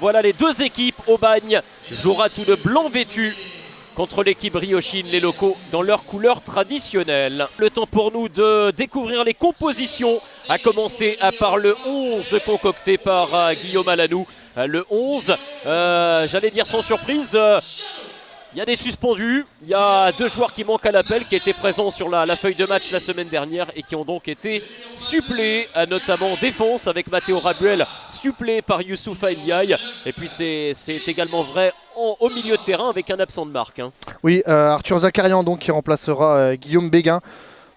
Voilà les deux équipes. Aubagne jouera tout de blanc vêtu contre l'équipe briochine, les locaux dans leur couleur traditionnelle. Le temps pour nous de découvrir les compositions, à commencer par le 11 concocté par Guillaume Alanou. Le 11, j'allais dire sans surprise, il y a des suspendus, il y a deux joueurs qui manquent à l'appel, qui étaient présents sur la feuille de match la semaine dernière et qui ont donc été suppléés, notamment défense avec Matteo Rabuel, suppléé par Youssoufa Ndiaye. Et puis c'est également vrai au milieu de terrain avec un absent de marque. Oui, Arthur Zakarian donc qui remplacera Guillaume Béguin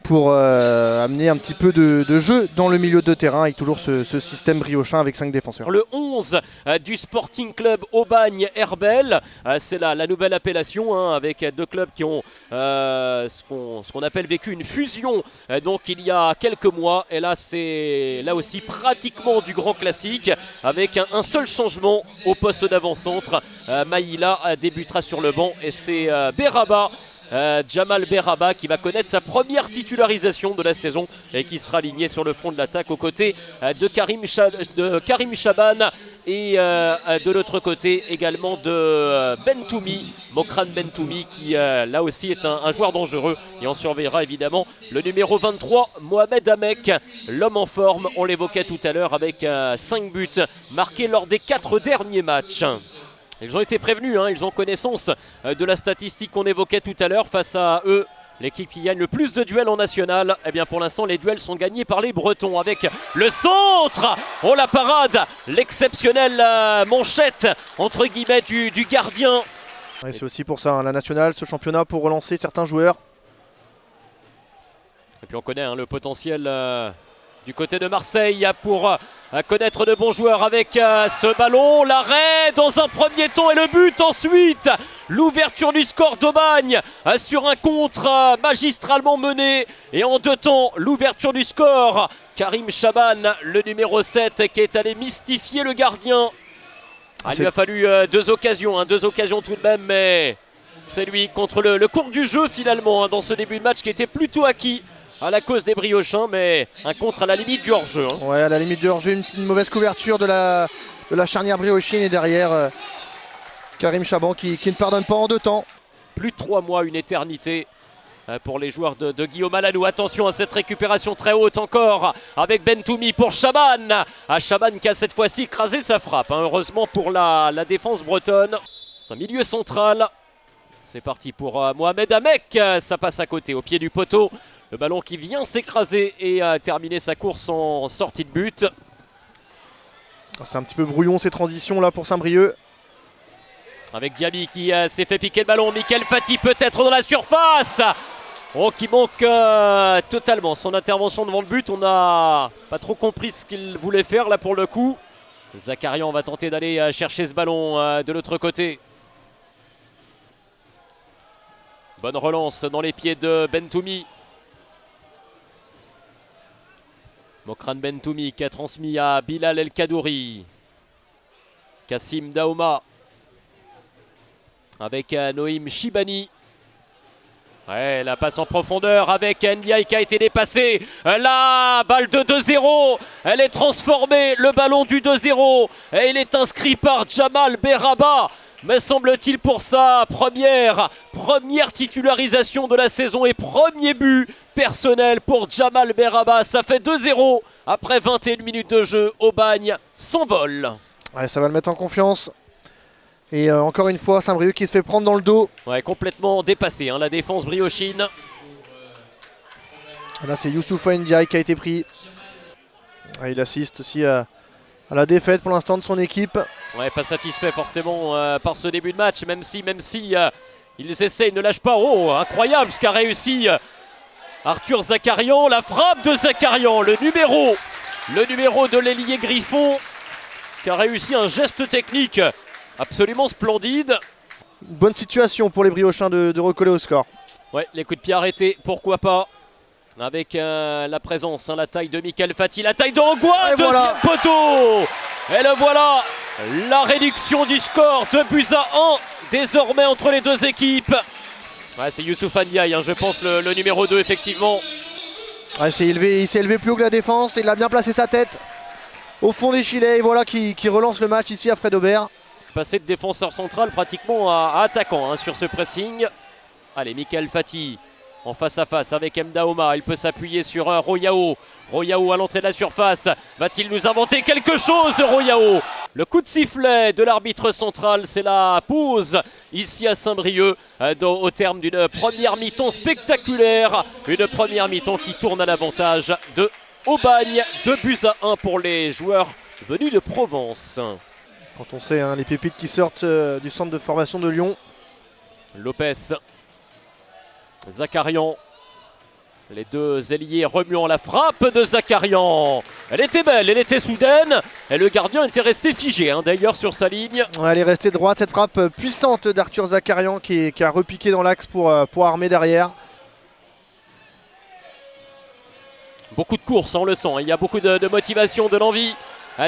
pour amener un petit peu de jeu dans le milieu de terrain avec toujours ce système briochin avec 5 défenseurs. Le 11 du Sporting Club Aubagne Herbel, c'est la nouvelle appellation avec deux clubs qui ont ce qu'on appelle vécu une fusion donc il y a quelques mois, et là c'est là aussi pratiquement du grand classique avec un seul changement au poste d'avant-centre. Maïla débutera sur le banc et c'est Beraba. Jamal Beraba qui va connaître sa première titularisation de la saison et qui sera aligné sur le front de l'attaque aux côtés de Karim Chaban et de l'autre côté également de Bentoumi, Mokran Bentoumi qui là aussi est un joueur dangereux, et on surveillera évidemment le numéro 23 Mohamed Amek, l'homme en forme, on l'évoquait tout à l'heure avec 5 buts marqués lors des 4 derniers matchs. Ils ont été prévenus, ils ont connaissance de la statistique qu'on évoquait tout à l'heure. Face à eux, l'équipe qui gagne le plus de duels en national, eh bien pour l'instant les duels sont gagnés par les Bretons avec le centre. Oh la parade, l'exceptionnelle manchette entre guillemets du gardien. Ouais, c'est aussi pour ça, la nationale, ce championnat pour relancer certains joueurs. Et puis on connaît le potentiel du côté de Marseille pour connaître de bons joueurs avec ce ballon. L'arrêt dans un premier temps et le but ensuite. L'ouverture du score d'Aubagne sur un contre magistralement mené. Et en deux temps, l'ouverture du score. Karim Chaban, le numéro 7, qui est allé mystifier le gardien. Il lui a fallu deux occasions tout de même, mais c'est lui contre le cours du jeu finalement dans ce début de match qui était plutôt acquis à la cause des briochins, mais un contre à la limite du hors-jeu. Ouais, à la limite du hors-jeu, une mauvaise couverture de la charnière briochine, et derrière Karim Chaban qui ne pardonne pas en deux temps. Plus de 3 mois, une éternité pour les joueurs de Guillaume Alanou. Attention à cette récupération très haute encore avec Bentoumi pour Chaban. Chaban qui a cette fois-ci écrasé sa frappe, heureusement pour la défense bretonne. C'est un milieu central. C'est parti pour Mohamed Amek, ça passe à côté au pied du poteau. Le ballon qui vient s'écraser et a terminé sa course en sortie de but. C'est un petit peu brouillon ces transitions là pour Saint-Brieuc. Avec Diaby qui s'est fait piquer le ballon. Mickaël Fati peut-être dans la surface. Oh, qui manque totalement son intervention devant le but. On n'a pas trop compris ce qu'il voulait faire là pour le coup. Zakarian va tenter d'aller chercher ce ballon de l'autre côté. Bonne relance dans les pieds de Bentoumi. Mokran Bentoumi qui a transmis à Bilal El Kadouri. Kassim Daouma avec Noïm Chibani. Ouais, la passe en profondeur avec Ndiaye qui a été dépassé. La balle de 2-0, elle est transformée, le ballon du 2-0, et il est inscrit par Jamal Beraba. Mais semble-t-il pour sa première titularisation de la saison et premier but personnel pour Jamal Beraba. Ça fait 2-0 après 21 minutes de jeu. Aubagne s'envole. Ouais, ça va le mettre en confiance. Et encore une fois, Saint-Brieuc qui se fait prendre dans le dos. Ouais, complètement dépassé, la défense briochine. Et là, c'est Youssoufa Ndiaye qui a été pris. Ouais, il assiste aussi à la défaite pour l'instant de son équipe. Ouais, pas satisfait forcément par ce début de match, même si ils essayent, ne lâchent pas. Oh, incroyable ce qu'a réussi Arthur Zakarian, la frappe de Zakarian, le numéro de l'ailier Griffon, qui a réussi un geste technique absolument splendide. Une bonne situation pour les briochins de recoller au score. Ouais, les coups de pied arrêtés, pourquoi pas. Avec la présence, la taille de Mickaël Fati, la taille d'Angua, deuxième poteau. Et le voilà, la réduction du score, 2-1 désormais entre les deux équipes. Ouais, c'est Youssoufa Ndiaye, je pense, le numéro 2 effectivement. Ouais, il s'est élevé plus haut que la défense, il a bien placé sa tête. au fond des filets. Et voilà qui relance le match ici à Fred Aubert. Passé de défenseur central pratiquement à attaquant sur ce pressing. Allez, Michael Fati en face à face avec Mdaoma. Il peut s'appuyer sur Royao. Royao à l'entrée de la surface. Va-t-il nous inventer quelque chose, Royao? Le coup de sifflet de l'arbitre central, c'est la pause ici à Saint-Brieuc au terme d'une première mi-temps spectaculaire. Une première mi-temps qui tourne à l'avantage de Aubagne. 2-1 pour les joueurs venus de Provence. Quand on sait les pépites qui sortent du centre de formation de Lyon. Lopez, Zakarian, les deux ailiers remuant la frappe de Zakarian. Elle était belle, elle était soudaine et le gardien était resté figé d'ailleurs sur sa ligne. Elle est restée droite, cette frappe puissante d'Arthur Zakarian qui a repiqué dans l'axe pour armer derrière. Beaucoup de courses, on le sent, il y a beaucoup de motivation, de l'envie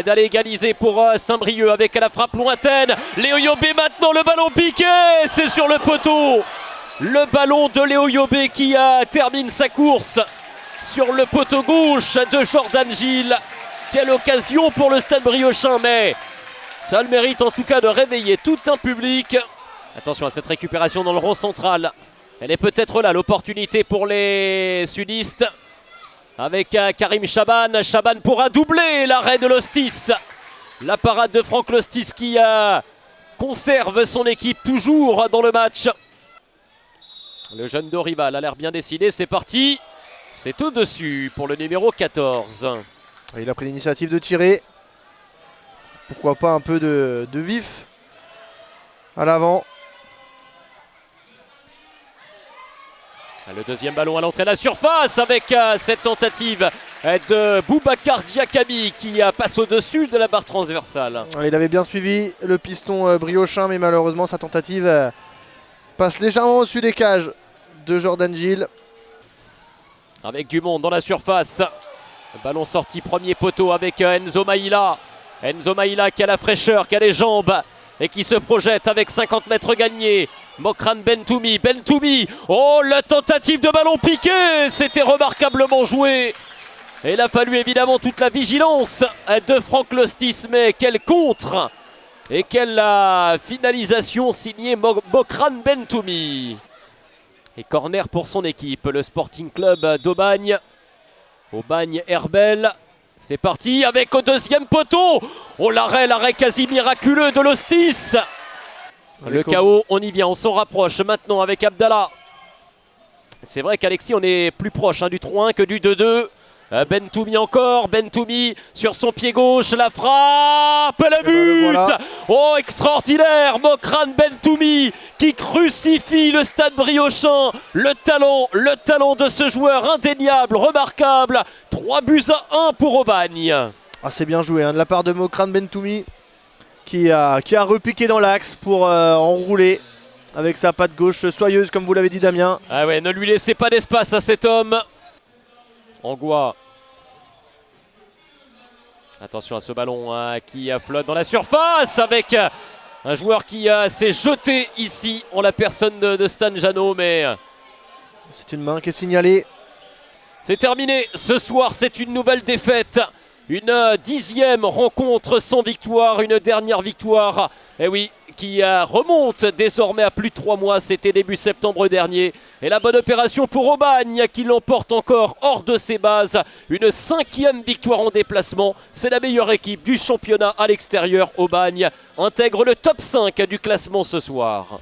d'aller égaliser pour Saint-Brieuc avec la frappe lointaine. Léo Yobé maintenant, le ballon piqué, c'est sur le poteau. Le ballon de Léo Yobé qui termine sa course sur le poteau gauche de Jordan Gilles. Quelle occasion pour le Stade Briochin, mais ça a le mérite en tout cas de réveiller tout un public. Attention à cette récupération dans le rond central. Elle est peut-être là, l'opportunité pour les sudistes. Avec Karim Chaban. Chaban pourra doubler l'arrêt de Lostis. La parade de Franck Lostis qui conserve son équipe toujours dans le match. Le jeune Dorival a l'air bien décidé, c'est parti. C'est au-dessus pour le numéro 14. Il a pris l'initiative de tirer. Pourquoi pas un peu de vif à l'avant. Le deuxième ballon à l'entrée de la surface avec cette tentative de Boubacar Diakabi qui passe au-dessus de la barre transversale. Il avait bien suivi le piston briochin, mais malheureusement sa tentative passe légèrement au-dessus des cages de Jordan Gilles. Avec du monde dans la surface. Le ballon sorti premier poteau avec Enzo Maïla. Enzo Maïla qui a la fraîcheur, qui a les jambes et qui se projette avec 50 mètres gagnés. Mokran Bentoumi, oh la tentative de ballon piqué, c'était remarquablement joué. Et il a fallu évidemment toute la vigilance de Franck Lostis, mais quel contre et quelle finalisation signée Mokran Bentoumi. Et corner pour son équipe, le Sporting Club d'Aubagne. Aubagne Herbel, c'est parti avec au deuxième poteau. Oh l'arrêt quasi miraculeux de Lostis. Le chaos, on y vient, on s'en rapproche maintenant avec Abdallah. C'est vrai qu'Alexis, on est plus proche du 3-1 que du 2-2. Bentoumi encore, Bentoumi sur son pied gauche, la frappe, le but voilà. Oh extraordinaire, Mokran Bentoumi qui crucifie le Stade Briochin. Le talent de ce joueur indéniable, remarquable. 3-1 pour Aubagne. Ah, c'est bien joué de la part de Mokran Bentoumi. Qui a repiqué dans l'axe pour enrouler avec sa patte gauche soyeuse comme vous l'avez dit Damien. Ah ouais, ne lui laissez pas d'espace à cet homme. Angois. Attention à ce ballon qui flotte dans la surface avec un joueur qui s'est jeté ici en la personne de Stan Janot, mais c'est une main qui est signalée. C'est terminé, ce soir c'est une nouvelle défaite. Une 10e rencontre sans victoire, une dernière victoire, oui, qui remonte désormais à plus de 3 mois, c'était début septembre dernier. Et la bonne opération pour Aubagne qui l'emporte encore hors de ses bases. Une 5e victoire en déplacement, c'est la meilleure équipe du championnat à l'extérieur. Aubagne intègre le top 5 du classement ce soir.